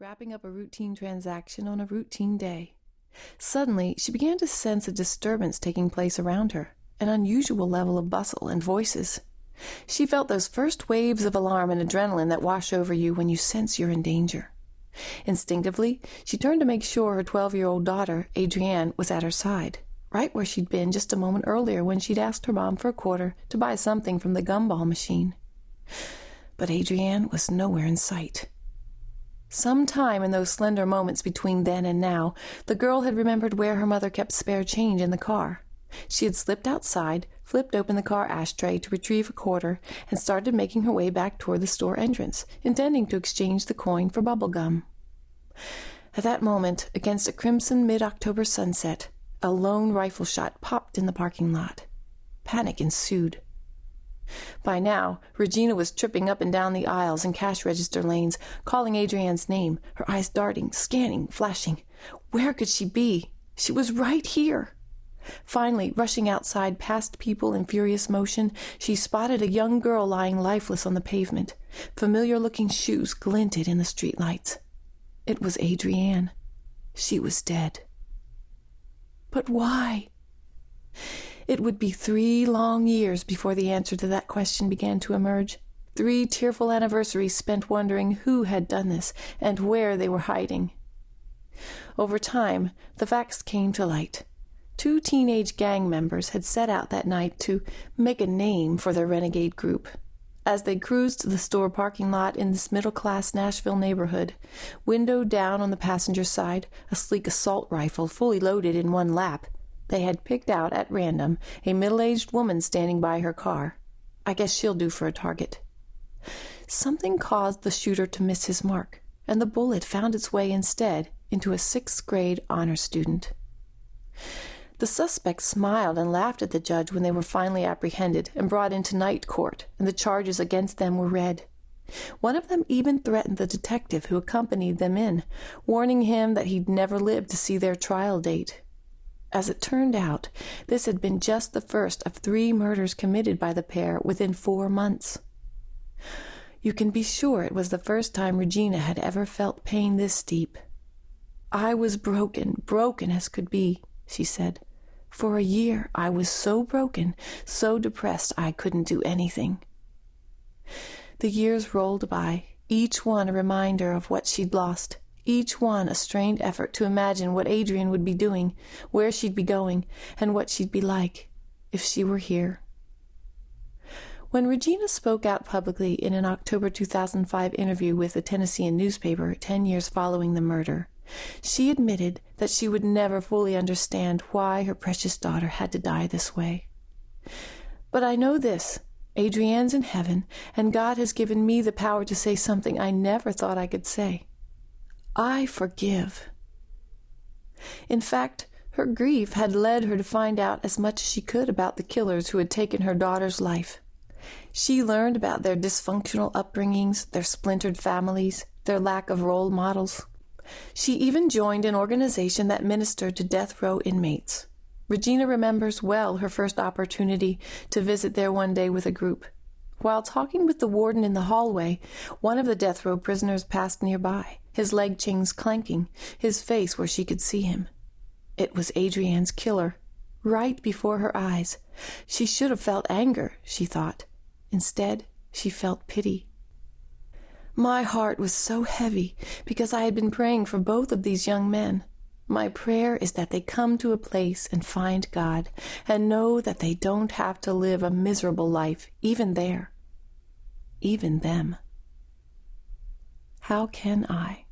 wrapping up a routine transaction on a routine day. Suddenly, she began to sense a disturbance taking place around her, an unusual level of bustle and voices. She felt those first waves of alarm and adrenaline that wash over you when you sense you're in danger. Instinctively, she turned to make sure her 12-year-old daughter, Adrienne, was at her side, right where she'd been just a moment earlier when she'd asked her mom for a quarter to buy something from the gumball machine. But Adrienne was nowhere in sight. Some time in those slender moments between then and now, the girl had remembered where her mother kept spare change in the car. She had slipped outside, flipped open the car ashtray to retrieve a quarter, and started making her way back toward the store entrance, intending to exchange the coin for bubble gum. At that moment, against a crimson mid-October sunset, a lone rifle shot popped in the parking lot. Panic ensued. By now, Regina was tripping up and down the aisles and cash register lanes, calling Adrienne's name, her eyes darting, scanning, flashing. Where could she be? She was right here. Finally, rushing outside past people in furious motion, she spotted a young girl lying lifeless on the pavement. Familiar-looking shoes glinted in the streetlights. It was Adrienne. She was dead. But why? It would be 3 long years before the answer to that question began to emerge. 3 tearful anniversaries spent wondering who had done this and where they were hiding. Over time, the facts came to light. 2 teenage gang members had set out that night to make a name for their renegade group. As they cruised the store parking lot in this middle-class Nashville neighborhood, window down on the passenger side, a sleek assault rifle fully loaded in one lap, they had picked out at random a middle-aged woman standing by her car. I guess she'll do for a target. Something caused the shooter to miss his mark, and the bullet found its way instead into a 6th-grade honor student. The suspects smiled and laughed at the judge when they were finally apprehended and brought into night court, and the charges against them were read. One of them even threatened the detective who accompanied them in, warning him that he'd never live to see their trial date. As it turned out, this had been just the first of 3 murders committed by the pair within 4 months. You can be sure it was the first time Regina had ever felt pain this deep. "I was broken as could be," she said. "For a year I was so broken, so depressed I couldn't do anything." The years rolled by, each one a reminder of what she'd lost, each one a strained effort to imagine what Adrienne would be doing, where she'd be going, and what she'd be like if she were here. When Regina spoke out publicly in an October 2005 interview with a Tennessean newspaper 10 years following the murder, she admitted that she would never fully understand why her precious daughter had to die this way. "But I know this. Adrienne's in heaven, and God has given me the power to say something I never thought I could say. I forgive." In fact, her grief had led her to find out as much as she could about the killers who had taken her daughter's life. She learned about their dysfunctional upbringings, their splintered families, their lack of role models. She even joined an organization that ministered to death row inmates. Regina remembers well her first opportunity to visit there one day with a group. While talking with the warden in the hallway, one of the death row prisoners passed nearby, his leg chains clanking, his face where she could see him. It was Adrienne's killer, right before her eyes. She should have felt anger, she thought. Instead, she felt pity. My heart was so heavy because I had been praying for both of these young men. My prayer is that they come to a place and find God and know that they don't have to live a miserable life, even there. Even them. How can I?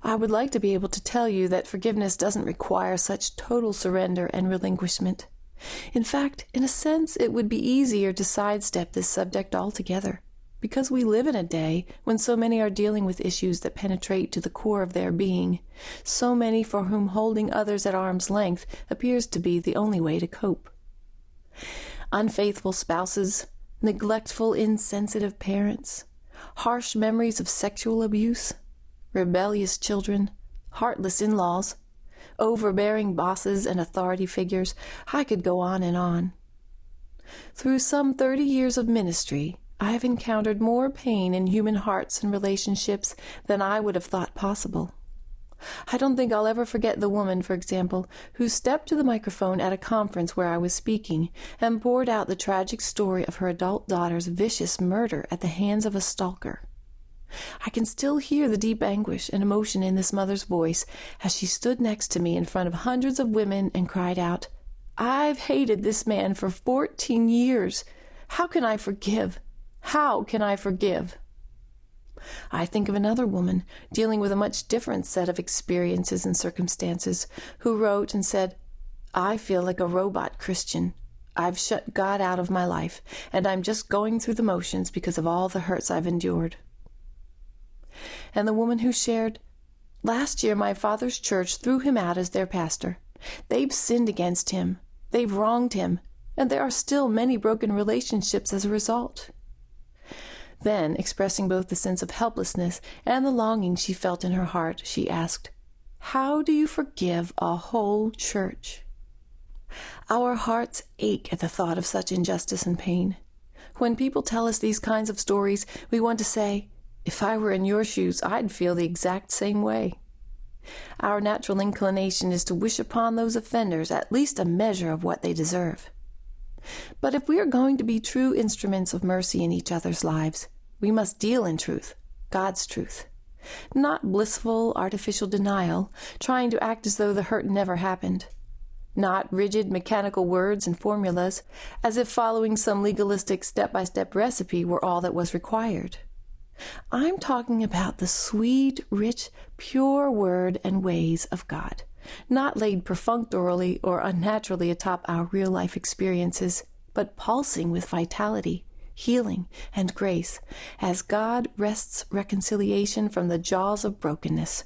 I would like to be able to tell you that forgiveness doesn't require such total surrender and relinquishment. In fact, in a sense, it would be easier to sidestep this subject altogether, because we live in a day when so many are dealing with issues that penetrate to the core of their being, so many for whom holding others at arm's length appears to be the only way to cope. Unfaithful spouses, neglectful, insensitive parents, harsh memories of sexual abuse, rebellious children, heartless in-laws, overbearing bosses and authority figures. I could go on and on. Through some 30 years of ministry, I have encountered more pain in human hearts and relationships than I would have thought possible. I don't think I'll ever forget the woman, for example, who stepped to the microphone at a conference where I was speaking and poured out the tragic story of her adult daughter's vicious murder at the hands of a stalker. I can still hear the deep anguish and emotion in this mother's voice as she stood next to me in front of hundreds of women and cried out, "I've hated this man for 14 years. How can I forgive? How can I forgive?" I think of another woman dealing with a much different set of experiences and circumstances who wrote and said, "I feel like a robot Christian. I've shut God out of my life, and I'm just going through the motions because of all the hurts I've endured." And the woman who shared, "Last year my father's church threw him out as their pastor. They've sinned against him. They've wronged him, and there are still many broken relationships as a result." Then, expressing both the sense of helplessness and the longing she felt in her heart, she asked, "How do you forgive a whole church?" Our hearts ache at the thought of such injustice and pain. When people tell us these kinds of stories, we want to say, "If I were in your shoes, I'd feel the exact same way." Our natural inclination is to wish upon those offenders at least a measure of what they deserve. But if we are going to be true instruments of mercy in each other's lives, we must deal in truth, God's truth. Not blissful, artificial denial, trying to act as though the hurt never happened. Not rigid, mechanical words and formulas, as if following some legalistic step-by-step recipe were all that was required. I'm talking about the sweet, rich, pure word and ways of God, not laid perfunctorily or unnaturally atop our real-life experiences, but pulsing with vitality, healing, and grace, as God wrests reconciliation from the jaws of brokenness,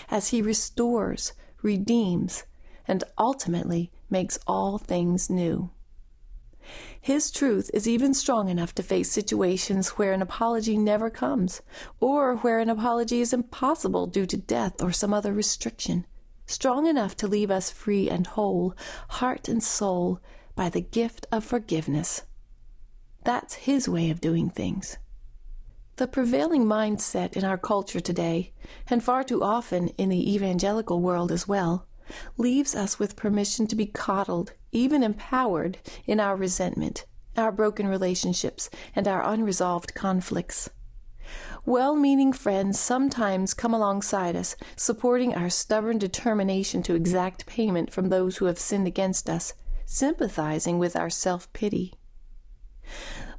as He restores, redeems, and ultimately makes all things new. His truth is even strong enough to face situations where an apology never comes, or where an apology is impossible due to death or some other restriction, strong enough to leave us free and whole, heart and soul, by the gift of forgiveness. That's His way of doing things. The prevailing mindset in our culture today, and far too often in the evangelical world as well, leaves us with permission to be coddled, even empowered, in our resentment, our broken relationships, and our unresolved conflicts. Well-meaning friends sometimes come alongside us, supporting our stubborn determination to exact payment from those who have sinned against us, sympathizing with our self-pity.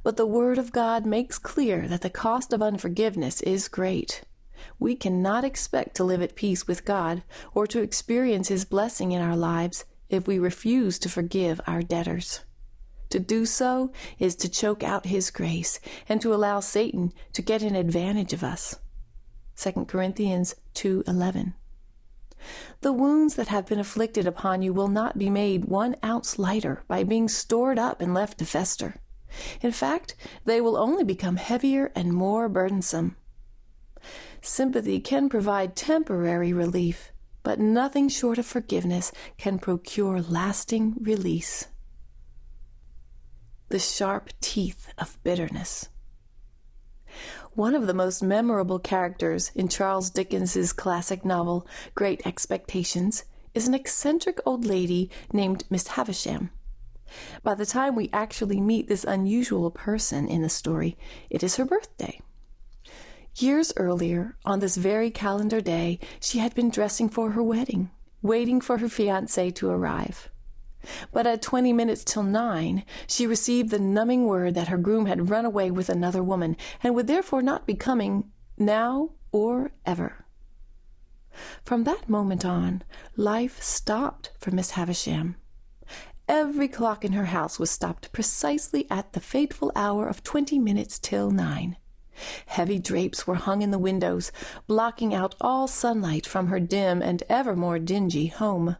But the Word of God makes clear that the cost of unforgiveness is great. We cannot expect to live at peace with God or to experience His blessing in our lives if we refuse to forgive our debtors. To do so is to choke out His grace and to allow Satan to get an advantage of us. 2 Corinthians 2:11. The wounds that have been inflicted upon you will not be made 1 ounce lighter by being stored up and left to fester. In fact, they will only become heavier and more burdensome. Sympathy can provide temporary relief, but nothing short of forgiveness can procure lasting release. The sharp teeth of bitterness. One of the most memorable characters in Charles Dickens's classic novel, Great Expectations, is an eccentric old lady named Miss Havisham. By the time we actually meet this unusual person in the story, it is her birthday. Years earlier, on this very calendar day, she had been dressing for her wedding, waiting for her fiancé to arrive. But at 20 minutes till 9, she received the numbing word that her groom had run away with another woman, and would therefore not be coming now or ever. From that moment on, life stopped for Miss Havisham. Every clock in her house was stopped precisely at the fateful hour of 20 minutes till 9. Heavy drapes were hung in the windows, blocking out all sunlight from her dim and ever more dingy home.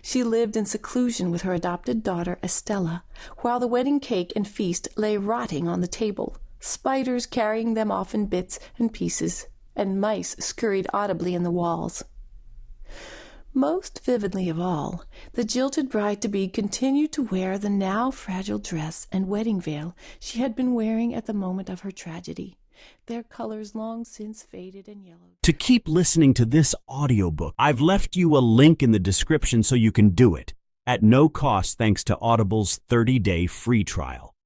She lived in seclusion with her adopted daughter Estella, while the wedding cake and feast lay rotting on the table, spiders carrying them off in bits and pieces, and mice scurried audibly in the walls. Most vividly of all, the jilted bride-to-be continued to wear the now fragile dress and wedding veil she had been wearing at the moment of her tragedy, their colors long since faded and yellowed. To keep listening to this audiobook, I've left you a link in the description so you can do it, at no cost thanks to Audible's 30-day free trial.